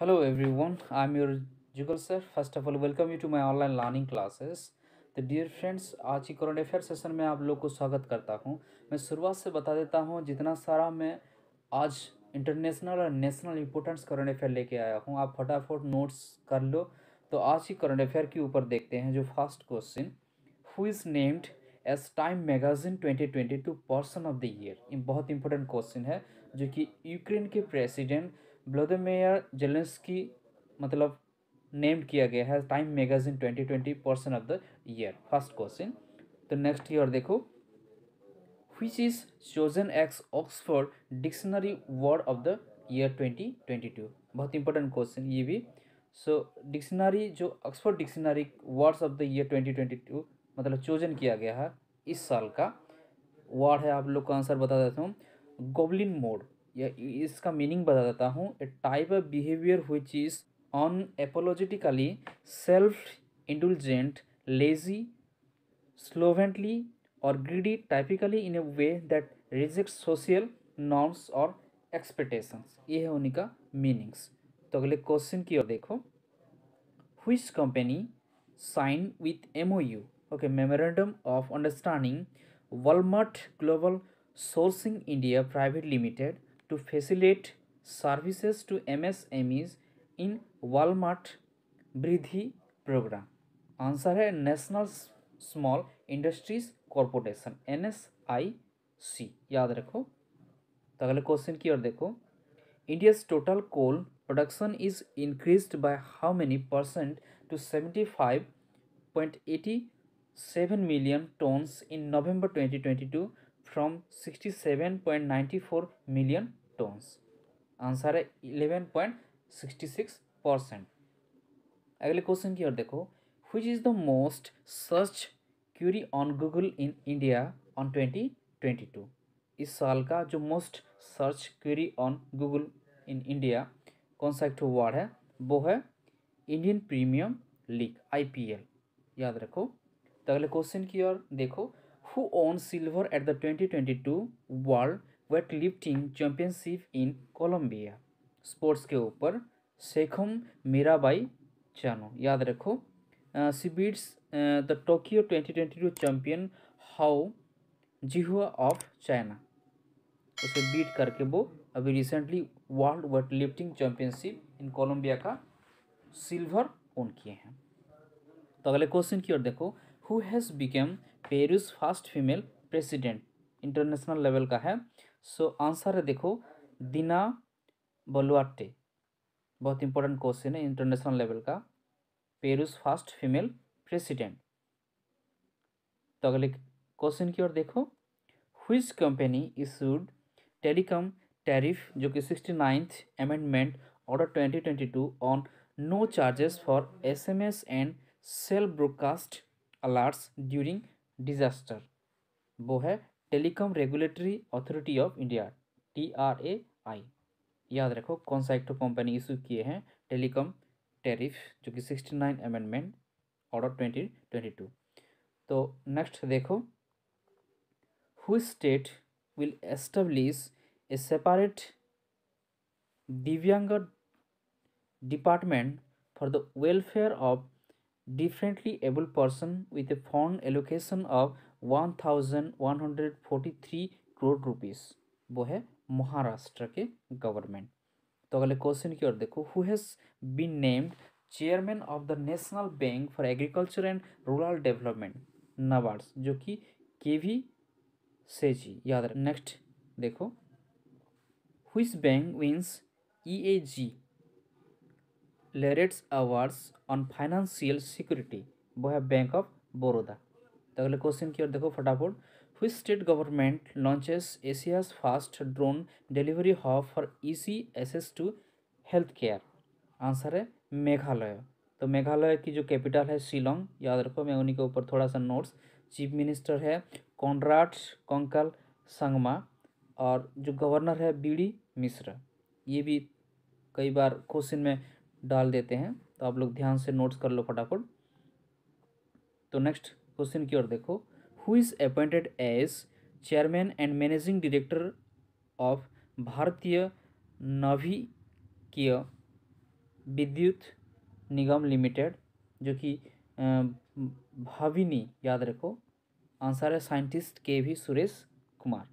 Hello everyone, I'm your Jugal sir. First of all, welcome you to my online learning classes. तो dear friends, आज की current affair session में आप लोग को स्वागत करता हूं। मैं शुरुआत से बता देता हूं जितना सारा मैं आज इंटरनेशनल और नेशनल इम्पोर्टेंट्स करंट अफेयर लेके आया हूं, आप फटाफट नोट्स कर लो। तो आज की करंट अफेयर के ऊपर देखते हैं। जो first question, who is named as Time magazine 2022 person of the year. ये बहुत इंपॉर्टेंट क्वेश्चन है, जो कि यूक्रेन के प्रेसिडेंट व्लादिमीर जेलेंस्की मतलब नेम्ड किया गया है Time magazine 2020 person of the year. First question. तो नेक्स्ट ईयर देखो, which is chosen as Oxford Dictionary Word of the Year 2022। बहुत इंपॉर्टेंट क्वेश्चन ये भी। सो डिक्शनरी जो Oxford dictionary words of the year 2022 मतलब चोजन किया गया है इस साल का वर्ड है। आप लोग का आंसर बता देता हूँ, गोबलिन मोड। या इसका मीनिंग बता देता हूँ, a type of behaviour which is unapologetically self indulgent, lazy, slovenly, or greedy, typically in a way that rejects social norms or expectations। ये है उन्हीं का मीनिंग्स। तो अगले क्वेश्चन की ओर देखो, which company signed with MOU, okay, Memorandum of Understanding, Walmart Global Sourcing India Private Limited to facilitate services to MSMEs in Walmart वृद्धि प्रोग्राम। आंसर है national small industries corporation, NSIC, याद रखो। तो अगले क्वेश्चन की ओर देखो, India's total coal production is increased by how many percent to 75.87 million tons in November 2022 from 67.94 million tons। Answer है 11.66%। अगले क्वेश्चन की ओर देखो, which is the most search query on Google in India on 2022। इस साल का जो most search query on Google in India कौन सा एक ठो वर्ड है, वो है इंडियन प्रीमियम लीग, IPL, याद रखो। तो अगले क्वेश्चन की ओर देखो, who won silver at the 2022 world weightlifting championship in Colombia. Sports के ऊपर शेखम मीराबाई चानो, याद रखो। She beats the Tokyo 2022 champion Hou Zhihua of China. उसे बीट करके वो अभी recently world weightlifting championship in Colombia का सिल्वर ओन किए हैं। तो अगले क्वेश्चन की ओर देखो, who has become Peru's first female president. International level का है। सो आंसर है देखो, दीना बोलुआटे। बहुत इंपॉर्टेंट क्वेश्चन है इंटरनेशनल लेवल का, पेरूज फर्स्ट फीमेल प्रेसिडेंट। तो अगले क्वेश्चन की ओर देखो, which company issued telecom tariff जो कि 69th amendment order 2022 on no charges for SMS and cell broadcast alerts during disaster. वो है telecom regulatory authority of India, TRAI। याद रखो कौन सा एक तो कंपनी इशू किए हैं टेलीकॉम टैरिफ जो कि 69 अमेंडमेंट ऑर्डर 2022। तो नेक्स्ट देखो, which state will establish a separate Divyanga department for the welfare of differently able person with a fund allocation of 1143 crore rupees। वो है महाराष्ट्र के गवर्नमेंट। तो अगले क्वेश्चन की ओर देखो, who has been named chairman of the national bank for agriculture and rural development, NABARD, जो कि KV सेजी, याद रख। नेक्स्ट देखो, which bank wins EAG laureates awards on financial security. वो है बैंक ऑफ बड़ौदा। तो अगले क्वेश्चन की ओर देखो फटाफट, which state government launches Asia's fast drone delivery hub for easy access to health care. Answer है मेघालय। तो मेघालय की जो कैपिटल है शिलोंग, याद रखो। मैं उन्हीं के ऊपर थोड़ा सा नोट्स, चीफ मिनिस्टर है कॉनराड कंकल संगमा, और जो गवर्नर है BD मिश्र। ये भी कई बार क्वेश्चन में डाल देते हैं, तो आप लोग ध्यान से नोट्स कर लो फटाफट। तो नेक्स्ट क्वेश्चन की ओर देखो, who is appointed as chairman and managing director of Bharatiya Nabhikiya विद्युत निगम लिमिटेड, जो कि भाविनी, याद रखो। आंसर है साइंटिस्ट के वी सुरेश कुमार।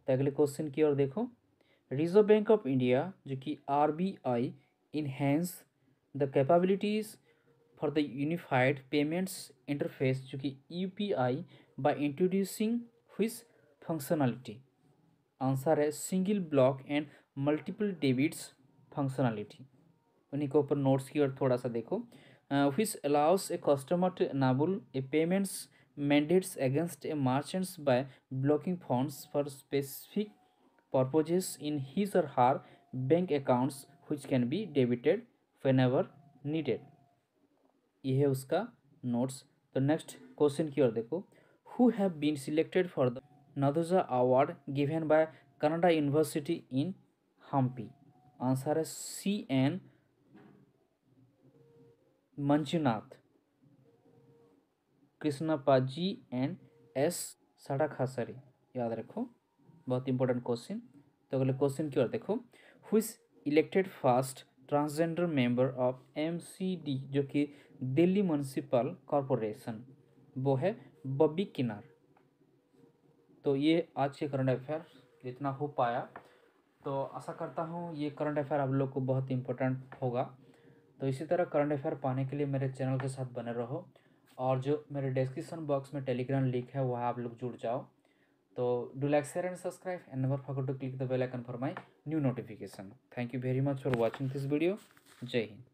तो अगले क्वेश्चन की ओर देखो। रिजर्व बैंक ऑफ इंडिया, जो कि RBI, enhance the capabilities for the unified payments interface, जो कि UPI, by introducing which functionality. Answer है single block and multiple debits functionality. उन्हीं के ऊपर नोट्स की ओर थोड़ा सा देखो। Which allows a customer to enable a payments mandates against a merchants by blocking funds for specific purposes in his or her bank accounts which can be debited whenever needed। ये है उसका notes. तो next question की ओर देखो। Who have been selected for the Nadoja award given by Kannada university in Hampi. Answer है CN Manjunath, Krishnappa G and S Shadakshari, याद रखो, बहुत इंपॉर्टेंट क्वेश्चन। तो अगले क्वेश्चन की ओर देखो। हुइज elected first transgender member of MCD, जो कि दिल्ली म्यूनिसिपल कॉरपोरेशन, वो है बॉबी किनार। तो ये आज के करंट अफेयर जितना हो पाया, तो आशा करता हूँ ये करंट अफेयर आप लोग को बहुत इंपॉर्टेंट होगा। तो इसी तरह करंट अफेयर पाने के लिए मेरे चैनल के साथ बने रहो, और जो मेरे डिस्क्रिप्शन बॉक्स में टेलीग्राम लिंक है वहाँ आप लोग जुड़ जाओ। तो do like, share and subscribe and never forget to click the bell icon for my new notification. Thank you very much for watching this video. जय हिंद।